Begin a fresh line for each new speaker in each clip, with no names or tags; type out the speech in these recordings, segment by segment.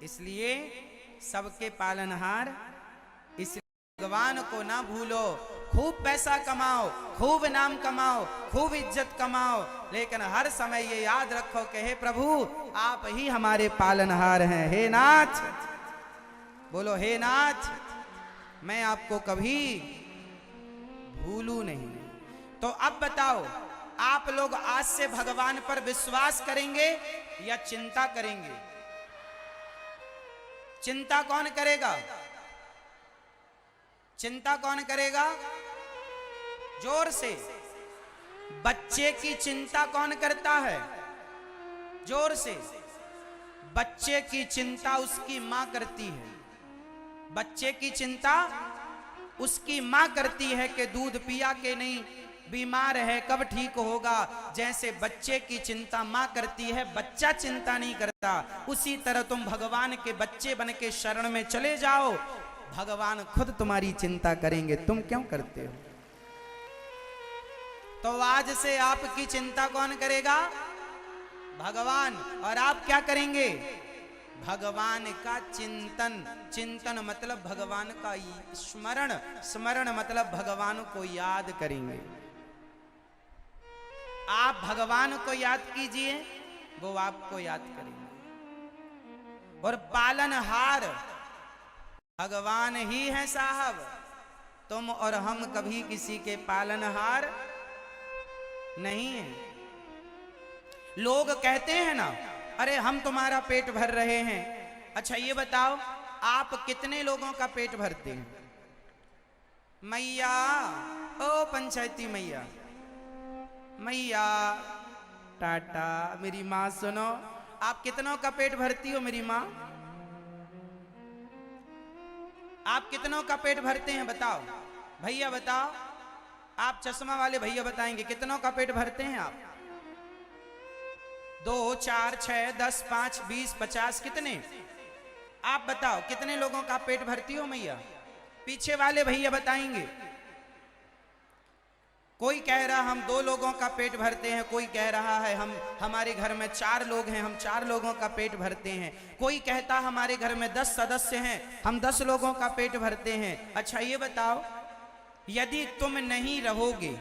इसलिए सबके पालनहार, इसलिए भगवान को ना भूलो। खूब पैसा कमाओ, खूब नाम कमाओ, खूब इज्जत कमाओ, लेकिन हर समय ये याद रखो कि हे प्रभु आप ही हमारे पालनहार हैं। हे नाथ, बोलो हे नाथ, मैं आपको कभी भूलू नहीं। तो अब बताओ, आप लोग आज से भगवान पर विश्वास करेंगे या चिंता करेंगे? चिंता कौन करेगा? चिंता कौन करेगा? जोर से। बच्चे की चिंता कौन करता है? जोर से। बच्चे की चिंता उसकी मां करती है। बच्चे की चिंता उसकी मां करती है कि दूध पिया के नहीं, बीमार है, कब ठीक होगा। जैसे बच्चे की चिंता मां करती है, बच्चा चिंता नहीं करता, उसी तरह तुम भगवान के बच्चे बन के शरण में चले जाओ, भगवान खुद तुम्हारी चिंता करेंगे। तुम क्यों करते हो? तो आज से आपकी चिंता कौन करेगा? भगवान। और आप क्या करेंगे? भगवान का चिंतन। चिंतन मतलब भगवान का स्मरण, स्मरण मतलब भगवान को याद करेंगे। आप भगवान को याद कीजिए, वो आपको याद करेंगे। और पालनहार भगवान ही है साहब। तुम और हम कभी किसी के पालनहार नहीं है। लोग कहते हैं ना, अरे हम तुम्हारा पेट भर रहे हैं। अच्छा ये बताओ, आप कितने लोगों का पेट भरते हैं? मैया, ओ पंचायती मैया, मैया टाटा, मेरी माँ सुनो, आप कितनों का पेट भरती हो मेरी माँ? आप कितनों का पेट भरते हैं बताओ? भैया बताओ, आप चश्मा वाले भैया बताएंगे कितनों का पेट भरते हैं आप? 2, 4, 6, 10, 5, 20, 50, कितने? आप बताओ कितने लोगों का पेट भरती हो मैया? पीछे वाले भैया बताएंगे। कोई कह रहा हम 2 लोगों का पेट भरते हैं, कोई कह रहा है हमारे घर में 4 लोग हैं, हम 4 लोगों का पेट भरते हैं, कोई कहता हमारे घर में 10 सदस्य हैं, हम 10 लोगों का पेट भरते हैं। अच्छा ये बताओ, यदि तुम नहीं रहोगे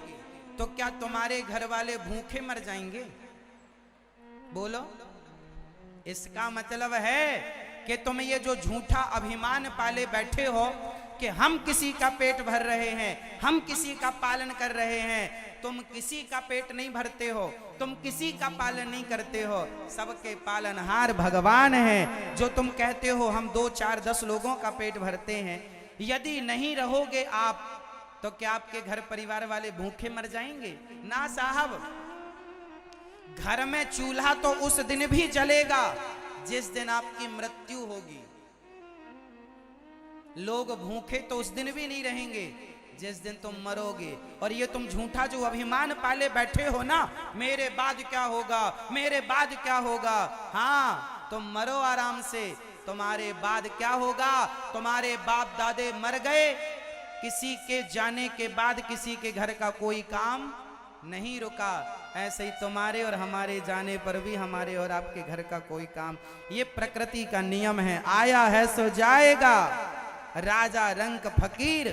तो क्या तुम्हारे घर वाले भूखे मर जाएंगे? बोलो। इसका मतलब है कि तुम ये जो झूठा अभिमान पाले बैठे हो कि हम किसी का पेट भर रहे हैं, हम किसी का पालन कर रहे हैं, तुम किसी का पेट नहीं भरते हो, तुम किसी का पालन नहीं करते हो। सबके पालनहार भगवान हैं। जो तुम कहते हो हम 2, 4, 10 लोगों का पेट भरते हैं, यदि नहीं रहोगे आप तो क्या आपके घर परिवार वाले भूखे मर जाएंगे? ना साहब, घर में चूल्हा तो उस दिन भी जलेगा जिस दिन आपकी मृत्यु होगी। लोग भूखे तो उस दिन भी नहीं रहेंगे जिस दिन तुम मरोगे। और ये तुम झूठा जो अभिमान पाले बैठे हो ना, मेरे बाद क्या होगा, मेरे बाद क्या होगा, हाँ तुम मरो आराम से। तुम्हारे बाद क्या होगा? तुम्हारे बाप दादे मर गए, किसी के जाने के बाद किसी के घर का कोई काम नहीं रुका। ऐसे ही तुम्हारे और हमारे जाने पर भी हमारे और आपके घर का कोई काम, ये प्रकृति का नियम है। आया है सो जाएगा। राजा रंक फकीर,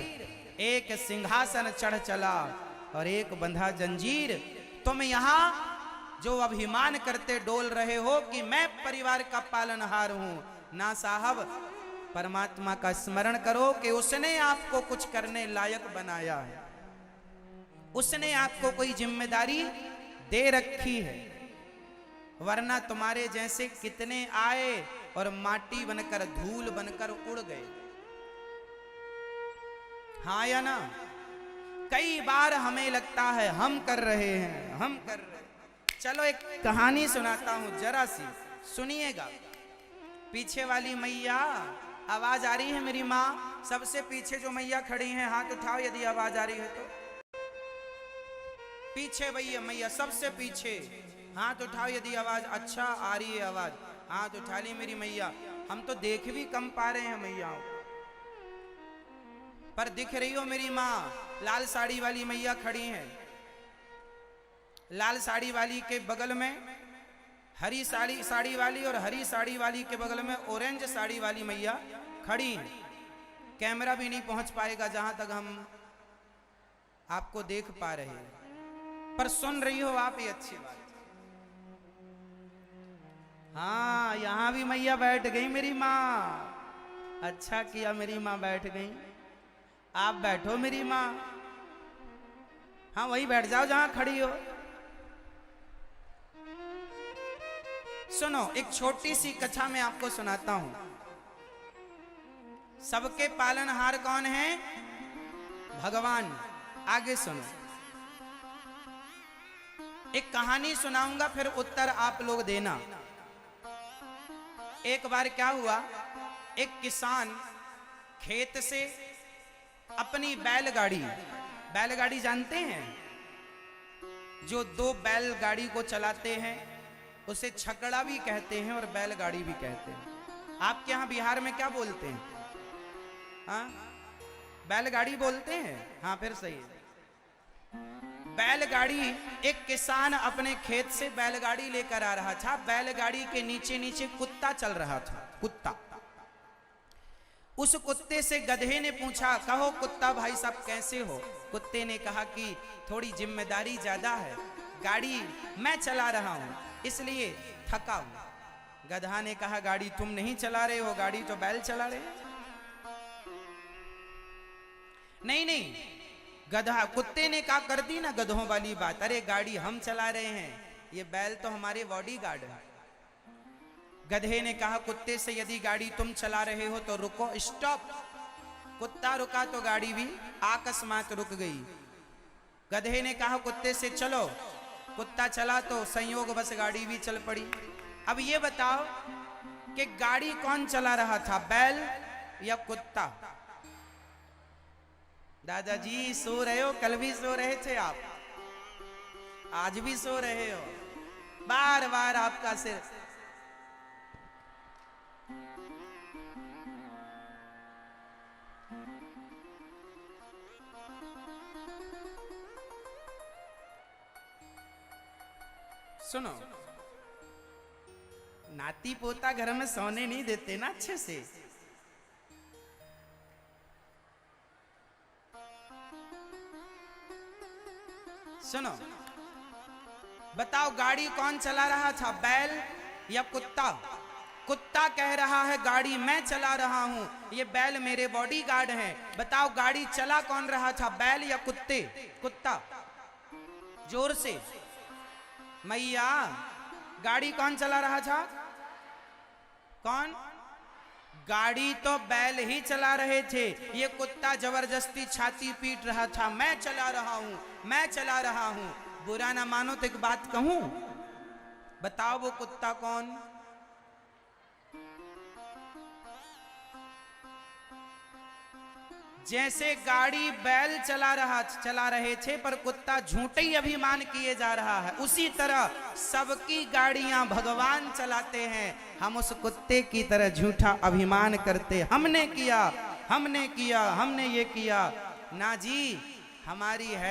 एक सिंहासन चढ़ चला और एक बंधा जंजीर। तुम यहां जो अभिमान करते डोल रहे हो कि मैं परिवार का पालनहार हूं, ना साहब, परमात्मा का स्मरण करो कि उसने आपको कुछ करने लायक बनाया है, उसने आपको कोई जिम्मेदारी दे रखी है। वरना तुम्हारे जैसे कितने आए और माटी बनकर, धूल बनकर उड़ गए। हाँ या ना? कई बार हमें लगता है हम कर रहे हैं, हम कर रहे हैं। चलो एक कहानी सुनाता हूं, जरा सी सुनिएगा। पीछे वाली मैया, आवाज आ रही है मेरी माँ? सबसे पीछे जो मैया खड़ी हैं हाथ उठाओ यदि आवाज आ रही है तो। पीछे भैया मैया, सबसे पीछे हाथ उठाओ यदि आवाज। अच्छा आ रही है आवाज, हाथ उठा ली मेरी मैया। हम तो देख भी कम पा रहे हैं मैयाओं, पर दिख रही हो मेरी माँ। लाल साड़ी वाली मैया खड़ी हैं, लाल साड़ी वाली के बगल में हरी साड़ी वाली और हरी साड़ी वाली के बगल में ऑरेंज साड़ी वाली मैया खड़ी हैं। कैमरा भी नहीं पहुंच पाएगा जहां तक हम आपको देख पा रहे हैं, पर सुन रही हो आप, ये अच्छी बात। हाँ, यहां भी मैया बैठ गई मेरी माँ। अच्छा किया मेरी माँ बैठ गई। आप बैठो मेरी माँ। हाँ, वही बैठ जाओ जहां खड़ी हो। सुनो, एक छोटी सी कथा मैं आपको सुनाता हूं। सबके पालनहार कौन है? भगवान। आगे सुनो, एक कहानी सुनाऊंगा, फिर उत्तर आप लोग देना। एक बार क्या हुआ, एक किसान खेत से अपनी बैलगाड़ी जानते हैं, जो दो बैलगाड़ी को चलाते हैं उसे छकड़ा भी कहते हैं और बैलगाड़ी भी कहते हैं। आपके यहां बिहार में क्या बोलते हैं? हाँ, बैलगाड़ी बोलते हैं। हाँ, फिर सही है। बैलगाड़ी, एक किसान अपने खेत से बैलगाड़ी लेकर आ रहा था। बैलगाड़ी के नीचे नीचे कुत्ता चल रहा था। कुत्ता, उस कुत्ते से गधे ने पूछा, कहो कुत्ता भाई साहब कैसे हो? कुत्ते ने कहा कि थोड़ी जिम्मेदारी ज्यादा है, गाड़ी मैं चला रहा हूं इसलिए थका हूं। गधा ने कहा, गाड़ी तुम नहीं चला रहे हो, गाड़ी तो बैल चला रहे हैं। नहीं, गधा, कुत्ते ने कहा, कर दी ना गधों वाली बात, अरे गाड़ी हम चला रहे हैं, ये बैल तो हमारे बॉडीगार्ड है। गधे ने कहा कुत्ते से, यदि गाड़ी तुम चला रहे हो तो रुको, स्टॉप। कुत्ता रुका तो गाड़ी भी अकस्मात रुक गई। गधे ने कहा कुत्ते से, चलो। कुत्ता चला तो संयोग बस गाड़ी भी चल पड़ी। अब ये बताओ कि गाड़ी कौन चला रहा था, बैल या कुत्ता? दादाजी सो रहे हो? कल भी सो रहे थे आप, आज भी सो रहे हो, बार बार आपका सिर। सुनो, नाती पोता घर में सोने नहीं देते ना अच्छे से। सुनो, बताओ गाड़ी कौन चला रहा था, बैल या कुत्ता? कुत्ता कह रहा है गाड़ी मैं चला रहा हूं, ये बैल मेरे बॉडीगार्ड हैं। बताओ गाड़ी चला कौन रहा था, बैल या कुत्ते? कुत्ता। जोर से मैया, गाड़ी कौन चला रहा था? कौन? गाड़ी तो बैल ही चला रहे थे, ये कुत्ता जबरदस्ती छाती पीट रहा था, मैं चला रहा हूं, मैं चला रहा हूं। बुरा ना मानो तो एक बात कहूं, बताओ वो कुत्ता कौन? जैसे गाड़ी बैल चला रहे थे पर कुत्ता झूठे ही अभिमान किए जा रहा है, उसी तरह सबकी गाड़ियां भगवान चलाते हैं, हम उस कुत्ते की तरह झूठा अभिमान करते, हमने किया, हमने ये किया। ना जी, हमारी है